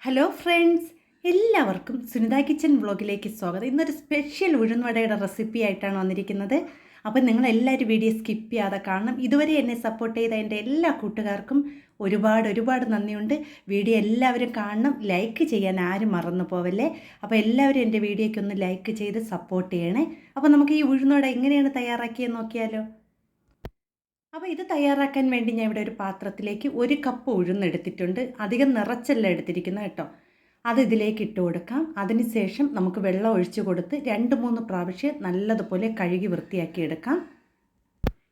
Hello friends, എല്ലാവർക്കും Sunitha kitchen വ്ളോഗിലേക്ക് സ്വാഗതം. ഇന്നൊരു സ്പെഷ്യൽ ഉഴുന്നുവടയുടെ റെസിപ്പി ആയിട്ടാണ് വന്നിരിക്കുന്നത്. അപ്പം നിങ്ങളെല്ലാവരും വീഡിയോ സ്കിപ്പ് ചെയ്യാതെ കാണണം. ഇതുവരെ എന്നെ സപ്പോർട്ട് ചെയ്ത എൻ്റെ എല്ലാ കൂട്ടുകാർക്കും ഒരുപാട് നന്ദിയുണ്ട്. വീഡിയോ എല്ലാവരും കാണണം, ലൈക്ക് ചെയ്യാൻ ആരും മറന്നു പോവല്ലേ. അപ്പോൾ എല്ലാവരും എൻ്റെ വീഡിയോയ്ക്കൊന്ന് ലൈക്ക് ചെയ്ത് സപ്പോർട്ട് ചെയ്യണേ. അപ്പോൾ നമുക്ക് ഈ ഉഴുന്നുവട എങ്ങനെയാണ് തയ്യാറാക്കിയെന്ന് നോക്കിയാലോ. അപ്പോൾ ഇത് തയ്യാറാക്കാൻ വേണ്ടി ഞാൻ ഇവിടെ ഒരു പാത്രത്തിലേക്ക് 1 കപ്പ് ഉഴുന്നെടുത്തിട്ടുണ്ട്. അധികം നിറച്ചല്ല എടുത്തിരിക്കുന്നത് കേട്ടോ. അത് ഇതിലേക്ക് ഇട്ട് കൊടുക്കാം. അതിനുശേഷം നമുക്ക് വെള്ളം ഒഴിച്ചു കൊടുത്ത് 2-3 പ്രാവശ്യം നല്ലതുപോലെ കഴുകി വൃത്തിയാക്കി എടുക്കാം.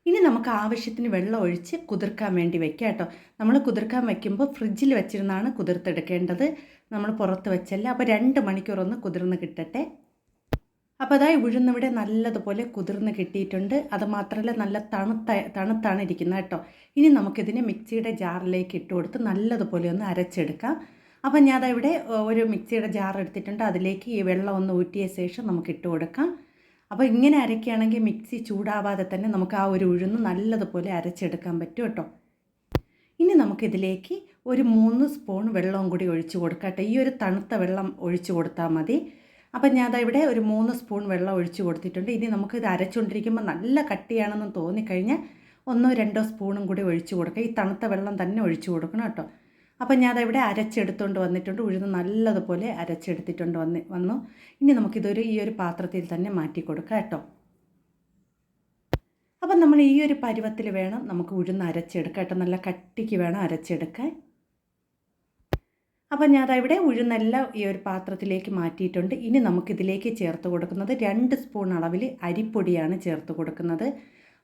ഇനി നമുക്ക് ആവശ്യത്തിന് വെള്ളം ഒഴിച്ച് കുതിർക്കാൻ വേണ്ടി വെക്കാം കേട്ടോ. നമ്മൾ കുതിർക്കാൻ വയ്ക്കുമ്പോൾ ഫ്രിഡ്ജിൽ വെച്ചിരുന്നാണ് കുതിർത്തെടുക്കേണ്ടത്. നമ്മൾ പുറത്ത് വെച്ചല്ല. അപ്പോൾ 2 മണിക്കൂർ ഒന്ന് കുതിർന്ന് കിട്ടട്ടെ. അപ്പോൾ അതായി ഉഴുന്നിവിടെ നല്ലതുപോലെ കുതിർന്ന് കിട്ടിയിട്ടുണ്ട്. അത് മാത്രമല്ല നല്ല തണുത്താണ് ഇരിക്കുന്നത് കേട്ടോ. ഇനി നമുക്കിതിനെ മിക്സിയുടെ ജാറിലേക്ക് ഇട്ട് കൊടുത്ത് നല്ലതുപോലെ ഒന്ന് അരച്ചെടുക്കാം. അപ്പം ഞാൻ ഇവിടെ ഒരു മിക്സിയുടെ ജാർ എടുത്തിട്ടുണ്ട്. അതിലേക്ക് ഈ വെള്ളം ഒന്ന് ഊറ്റിയ ശേഷം നമുക്ക് ഇട്ട് കൊടുക്കാം. അപ്പോൾ ഇങ്ങനെ അരയ്ക്കുകയാണെങ്കിൽ മിക്സി ചൂടാവാതെ തന്നെ നമുക്ക് ആ ഒരു ഉഴുന്ന് നല്ലതുപോലെ അരച്ചെടുക്കാൻ പറ്റും കേട്ടോ. ഇനി നമുക്കിതിലേക്ക് ഒരു 3 സ്പൂൺ വെള്ളവും കൂടി ഒഴിച്ച് കൊടുക്കാം കേട്ടോ. ഈ ഒരു തണുത്ത വെള്ളം ഒഴിച്ച് കൊടുത്താൽ മതി. അപ്പം ഞാൻ ഇവിടെ ഒരു 3 സ്പൂൺ വെള്ളം ഒഴിച്ച് കൊടുത്തിട്ടുണ്ട്. ഇനി നമുക്കിത് അരച്ചുകൊണ്ടിരിക്കുമ്പോൾ നല്ല കട്ടിയാണെന്ന് തോന്നിക്കഴിഞ്ഞാൽ 1-2 സ്പൂണും കൂടി ഒഴിച്ച് കൊടുക്കുക. ഈ തണുത്ത വെള്ളം തന്നെ ഒഴിച്ച് കൊടുക്കണം കേട്ടോ. അപ്പം ഞാൻ ഇവിടെ അരച്ചെടുത്തുകൊണ്ട് വന്നിട്ടുണ്ട്. ഉഴുന്ന് നല്ലതുപോലെ അരച്ചെടുത്തിട്ടുണ്ട് വന്നു. ഇനി നമുക്കിതൊരു ഈ ഒരു പാത്രത്തിൽ തന്നെ മാറ്റി കൊടുക്കാം കേട്ടോ. അപ്പം നമ്മൾ ഈ ഒരു പരുവത്തിൽ വേണം നമുക്ക് ഉഴുന്ന് അരച്ചെടുക്കാം കേട്ടോ. നല്ല കട്ടിക്ക് വേണം അരച്ചെടുക്കാൻ. അപ്പോൾ ഞാൻ ഇവിടെ ഉഴുന്നെല്ലാം ഈ ഒരു പാത്രത്തിലേക്ക് മാറ്റിയിട്ടുണ്ട്. ഇനി നമുക്കിതിലേക്ക് ചേർത്ത് കൊടുക്കുന്നത് 2 സ്പൂൺ അളവിൽ അരിപ്പൊടിയാണ് ചേർത്ത് കൊടുക്കുന്നത്.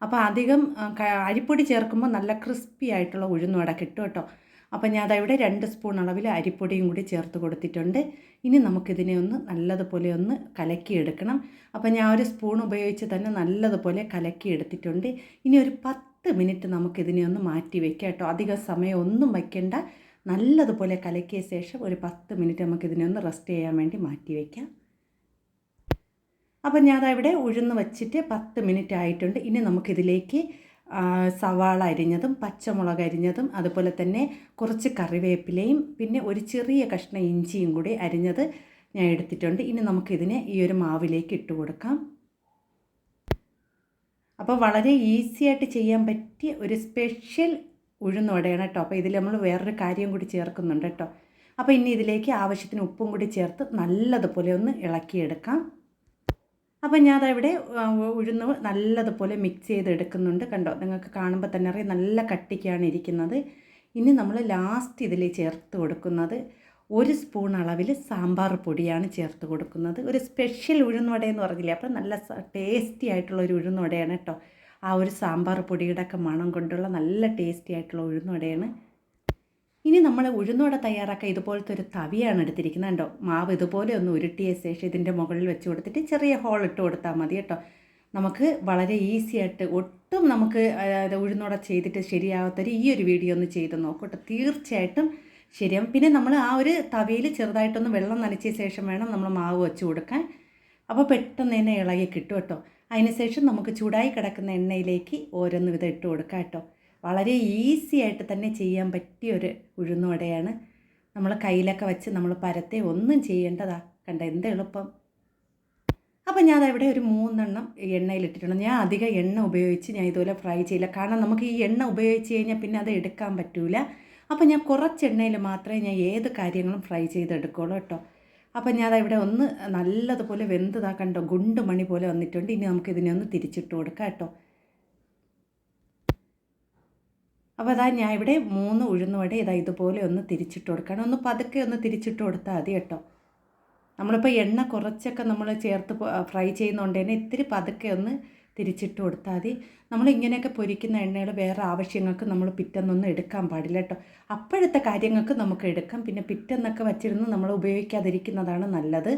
അപ്പോൾ അധികം അരിപ്പൊടി ചേർക്കുമ്പോൾ നല്ല ക്രിസ്പി ആയിട്ടുള്ള ഉഴുന്നുവട കിട്ടും കേട്ടോ. അപ്പോൾ ഞാൻ ഇവിടെ 2 സ്പൂൺ അളവിൽ അരിപ്പൊടിയും കൂടി ചേർത്ത് കൊടുത്തിട്ടുണ്ട്. ഇനി നമുക്കിതിനെ ഒന്ന് നല്ലതുപോലെ ഒന്ന് കലക്കിയെടുക്കണം. അപ്പോൾ ഞാൻ ഒരു സ്പൂൺ ഉപയോഗിച്ച് തന്നെ നല്ലതുപോലെ കലക്കിയെടുത്തിട്ടുണ്ട്. ഇനി ഒരു 10 മിനിറ്റ് നമുക്കിതിനെ ഒന്ന് മാറ്റി വയ്ക്കാം കേട്ടോ. അധികം സമയം ഒന്നും വയ്ക്കേണ്ട. നല്ലതുപോലെ കലക്കിയ ശേഷം ഒരു 10 മിനിറ്റ് നമുക്കിതിനെ ഒന്ന് റെസ്റ്റ് ചെയ്യാൻ വേണ്ടി മാറ്റി വയ്ക്കാം. അപ്പം ഞാൻ ഇവിടെ ഉഴുന്ന് വച്ചിട്ട് 10 മിനിറ്റ് ആയിട്ടുണ്ട്. ഇനി നമുക്കിതിലേക്ക് സവാള അരിഞ്ഞതും പച്ചമുളക് അരിഞ്ഞതും അതുപോലെ തന്നെ കുറച്ച് കറിവേപ്പിലയും പിന്നെ ഒരു ചെറിയ കഷ്ണം ഇഞ്ചിയും കൂടി അരിഞ്ഞത് ഞാൻ എടുത്തിട്ടുണ്ട്. ഇനി നമുക്കിതിനെ ഈ ഒരു മാവിലേക്ക് ഇട്ട് കൊടുക്കാം. അപ്പോൾ വളരെ ഈസി ആയിട്ട് ചെയ്യാൻ പറ്റിയ ഒരു സ്പെഷ്യൽ ഉഴുന്നുവടയാണ് കേട്ടോ. അപ്പോൾ ഇതിൽ നമ്മൾ വേറൊരു കാര്യം കൂടി ചേർക്കുന്നുണ്ട് കേട്ടോ. അപ്പോൾ ഇനി ഇതിലേക്ക് ആവശ്യത്തിന് ഉപ്പും കൂടി ചേർത്ത് നല്ലതുപോലെ ഒന്ന് ഇളക്കിയെടുക്കാം. അപ്പോൾ ഞാൻ ഇവിടെ ഉഴുന്ന് നല്ലതുപോലെ മിക്സ് ചെയ്തെടുക്കുന്നുണ്ട് കണ്ടോ. നിങ്ങൾക്ക് കാണുമ്പോൾ തന്നെ അറിയാം നല്ല കട്ടിക്കാണ് ഇരിക്കുന്നത്. ഇനി നമ്മൾ ലാസ്റ്റ് ഇതിൽ ചേർത്ത് കൊടുക്കുന്നത് 1 സ്പൂൺ അളവിൽ സാമ്പാർ പൊടിയാണ് ചേർത്ത് കൊടുക്കുന്നത്. ഒരു സ്പെഷ്യൽ ഉഴുന്നുവടയെന്ന് പറഞ്ഞില്ലേ. അപ്പോൾ നല്ല ടേസ്റ്റി ആയിട്ടുള്ള ഒരു ഉഴുന്നുവടയാണ് കേട്ടോ. ആ ഒരു സാമ്പാർ പൊടിയുടെ ഒക്കെ മണം കൊണ്ടുള്ള നല്ല ടേസ്റ്റി ആയിട്ടുള്ള ഉഴുന്നുവടയാണ്. ഇനി നമ്മൾ ഉഴുന്നുവട തയ്യാറാക്കാൻ ഇതുപോലത്തെ ഒരു തവിയാണ് എടുത്തിരിക്കുന്നത് കേട്ടോ. മാവ് ഇതുപോലെ ഒന്ന് ഉരുട്ടിയ ശേഷം ഇതിൻ്റെ മുകളിൽ വെച്ച് കൊടുത്തിട്ട് ചെറിയ ഹോൾ ഇട്ട് കൊടുത്താൽ മതി കേട്ടോ. നമുക്ക് വളരെ ഈസി ആയിട്ട് ഒട്ടും നമുക്ക് ഉഴുന്നുവട ചെയ്തിട്ട് ശരിയാവാത്തൊരു ഈ ഒരു വീഡിയോ ഒന്ന് ചെയ്ത് നോക്കട്ടെ. തീർച്ചയായിട്ടും ശരിയാവും. പിന്നെ നമ്മൾ ആ ഒരു തവിയിൽ ചെറുതായിട്ടൊന്ന് വെള്ളം നനച്ച ശേഷം വേണം നമ്മൾ മാവ് വെച്ച് കൊടുക്കാൻ. അപ്പോൾ പെട്ടെന്ന് തന്നെ ഇളകി കിട്ടും കേട്ടോ. അതിനുശേഷം നമുക്ക് ചൂടായി കിടക്കുന്ന എണ്ണയിലേക്ക് ഓരോന്ന് വിധം ഇട്ട് കൊടുക്കാം കേട്ടോ. വളരെ ഈസി ആയിട്ട് തന്നെ ചെയ്യാൻ പറ്റിയ ഒരു ഉഴുന്നുവടയാണ്. നമ്മൾ കയ്യിലൊക്കെ വെച്ച് നമ്മൾ പരത്തെ ഒന്നും ചെയ്യേണ്ടതാ. കണ്ട എന്ത് എളുപ്പം. അപ്പോൾ ഞാൻ ഇവിടെ ഒരു 3 എണ്ണം എണ്ണയിലിട്ടിട്ടുണ്ട്. ഞാൻ അധികം എണ്ണ ഉപയോഗിച്ച് ഞാൻ ഇതുപോലെ ഫ്രൈ ചെയ്യില്ല. കാരണം നമുക്ക് ഈ എണ്ണ ഉപയോഗിച്ച് കഴിഞ്ഞാൽ പിന്നെ അത് എടുക്കാൻ പറ്റില്ല. അപ്പോൾ ഞാൻ കുറച്ച് എണ്ണയിൽ മാത്രമേ ഞാൻ ഏത് കാര്യങ്ങളും ഫ്രൈ ചെയ്തെടുക്കുള്ളൂ കേട്ടോ. അപ്പം ഞാൻ ഇവിടെ ഒന്ന് നല്ലതുപോലെ വെന്തതാ കണ്ടോ. ഗുണ്ടുമണി പോലെ വന്നിട്ടുണ്ട്. ഇനി നമുക്കിതിനെ ഒന്ന് തിരിച്ചിട്ട് കൊടുക്കാം കേട്ടോ. അപ്പോൾ അതാ ഞാൻ ഇവിടെ 3 ഉഴുന്നുവട ഇതുപോലെ ഒന്ന് തിരിച്ചിട്ട് കൊടുക്കണം. ഒന്ന് പതുക്കെ ഒന്ന് തിരിച്ചിട്ട് കൊടുത്താൽ മതി കേട്ടോ. നമ്മളിപ്പോൾ എണ്ണ കുറച്ചൊക്കെ നമ്മൾ ചേർത്ത് ഫ്രൈ ചെയ്യുന്നതുകൊണ്ട് തന്നെ ഇത്തിരി പതുക്കെ ഒന്ന് തിരിച്ചിട്ട് കൊടുത്താൽ മതി. നമ്മൾ ഇങ്ങനെയൊക്കെ പൊരിക്കുന്ന എണ്ണകൾ വേറെ ആവശ്യങ്ങൾക്ക് നമ്മൾ പിറ്റെന്നൊന്നും എടുക്കാൻ പാടില്ല കേട്ടോ. അപ്പോഴത്തെ കാര്യങ്ങൾക്ക് നമുക്ക് എടുക്കാം. പിന്നെ പിറ്റെന്നൊക്കെ വച്ചിരുന്ന് നമ്മൾ ഉപയോഗിക്കാതിരിക്കുന്നതാണ് നല്ലത്.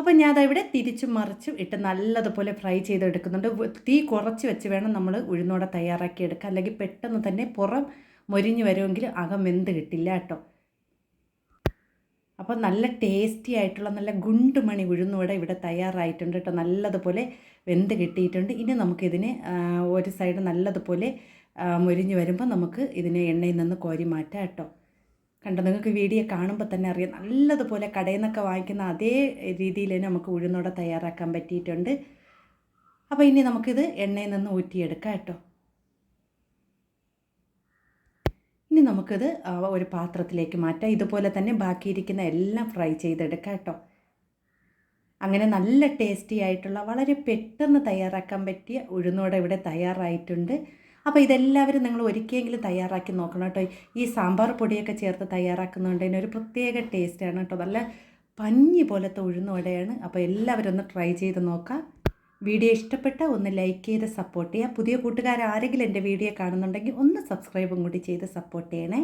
അപ്പം ഞാൻ ഇവിടെ തിരിച്ചും മറിച്ചും ഇട്ട് നല്ലതുപോലെ ഫ്രൈ ചെയ്തെടുക്കുന്നുണ്ട്. തീ കുറച്ച് വെച്ച് വേണം നമ്മൾ ഉഴുന്നുവട തയ്യാറാക്കി എടുക്കുക. അല്ലെങ്കിൽ പെട്ടെന്ന് തന്നെ പുറം മൊരിഞ്ഞ് വരുമെങ്കിൽ അകം വെന്ത് കിട്ടില്ല കേട്ടോ. അപ്പോൾ നല്ല ടേസ്റ്റി ആയിട്ടുള്ള നല്ല ഗുണ്ടുമണി ഉഴുന്നുവട ഇവിടെ തയ്യാറായിട്ടുണ്ട് കേട്ടോ. നല്ലതുപോലെ വെന്ത് കിട്ടിയിട്ടുണ്ട്. ഇനി നമുക്കിതിനെ ഒരു സൈഡ് നല്ലതുപോലെ മൊരിഞ്ഞ് വരുമ്പോൾ നമുക്ക് ഇതിനെ എണ്ണയിൽ നിന്ന് കോരി മാറ്റാം കേട്ടോ. കണ്ടോ, നിങ്ങൾക്ക് വീഡിയോ കാണുമ്പോൾ തന്നെ അറിയാം, നല്ലതുപോലെ കടയിൽ നിന്നൊക്കെ വാങ്ങിക്കുന്ന അതേ രീതിയിൽ തന്നെ നമുക്ക് ഉഴുന്നുവട തയ്യാറാക്കാൻ പറ്റിയിട്ടുണ്ട്. അപ്പോൾ ഇനി നമുക്കിത് എണ്ണയിൽ നിന്ന് ഊറ്റിയെടുക്കാം കേട്ടോ. ഇനി നമുക്കിത് ഒരു പാത്രത്തിലേക്ക് മാറ്റാം. ഇതുപോലെ തന്നെ ബാക്കിയിരിക്കുന്ന എല്ലാം ഫ്രൈ ചെയ്തെടുക്കാം കേട്ടോ. അങ്ങനെ നല്ല ടേസ്റ്റി ആയിട്ടുള്ള വളരെ പെട്ടെന്ന് തയ്യാറാക്കാൻ പറ്റിയ ഉഴുന്നുവട ഇവിടെ തയ്യാറായിട്ടുണ്ട്. അപ്പോൾ ഇതെല്ലാവരും നിങ്ങൾ ഒരിക്കലെങ്കിലും തയ്യാറാക്കി നോക്കണം കേട്ടോ. ഈ സാമ്പാർ പൊടിയൊക്കെ ചേർത്ത് തയ്യാറാക്കുന്നതുകൊണ്ട് തന്നെ ഒരു പ്രത്യേക ടേസ്റ്റാണ് കേട്ടോ. നല്ല പഞ്ഞി പോലത്തെ ഉഴുന്നുവടയാണ്. അപ്പോൾ എല്ലാവരും ഒന്ന് ട്രൈ ചെയ്ത് നോക്കാം. വീഡിയോ ഇഷ്ടപ്പെട്ട ഒന്ന് ലൈക്ക് ചെയ്ത് സപ്പോർട്ട് ചെയ്യുക. പുതിയ കൂട്ടുകാർ ആരെങ്കിലും എൻ്റെ വീഡിയോ കാണുന്നുണ്ടെങ്കിൽ ഒന്ന് സബ്സ്ക്രൈബും കൂടി ചെയ്ത് സപ്പോർട്ട് ചെയ്യണേ.